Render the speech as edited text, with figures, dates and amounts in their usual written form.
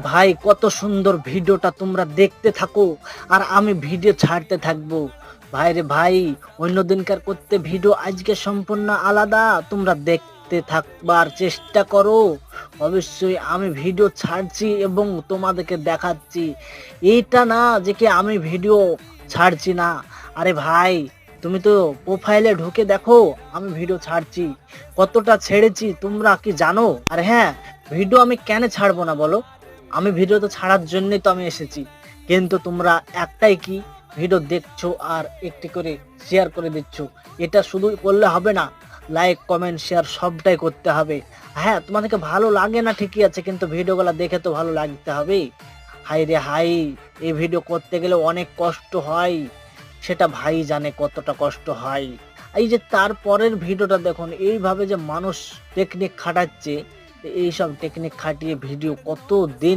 ভাই কত সুন্দর ভিডিওটা তোমরা দেখতে থাকো আর আমি ভিডিও ছাড়তে থাকবো। ভাই রে ভাই, অন্য দিনকার করতে ভিডিও আজকে সম্পূর্ণ আলাদা, তোমরা দেখতে থাকবার চেষ্টা করো। অবশ্যই আমি ভিডিও ছাড়ছি এবং তোমাদেরকে দেখাচ্ছি। এইটা না যে কি আমি ভিডিও ছাড়ছি না। আরে ভাই, তুমি তো প্রোফাইলে ঢুকে দেখো আমি ভিডিও ছাড়ছি, কতটা ছেড়েছি তোমরা কি জানো? আর হ্যাঁ, ভিডিও আমি কেন ছাড়বো না বলো? আমি ভিডিও তো ছাড়ার জন্যই তো আমি এসেছি। কিন্তু তোমরা একটাই কি, ভিডিও দেখছো আর একটি করে শেয়ার করে দিচ্ছ। এটা শুধু করলে হবে না, লাইক কমেন্ট শেয়ার সবটাই করতে হবে। হ্যাঁ, তোমাদেরকে ভালো লাগে না ঠিকই আছে, কিন্তু ভিডিওগুলো দেখে তো ভালো লাগতে হবে। হাই রে হাই, এই ভিডিও করতে গেলে অনেক কষ্ট হয়, সেটা ভাই জানে কতটা কষ্ট হয়। এই যে তারপরের ভিডিওটা দেখুন, এইভাবে যে মানুষ টেকনিক খাটাচ্ছে, এইসব টেকনিক খাটিয়ে ভিডিও কত দিন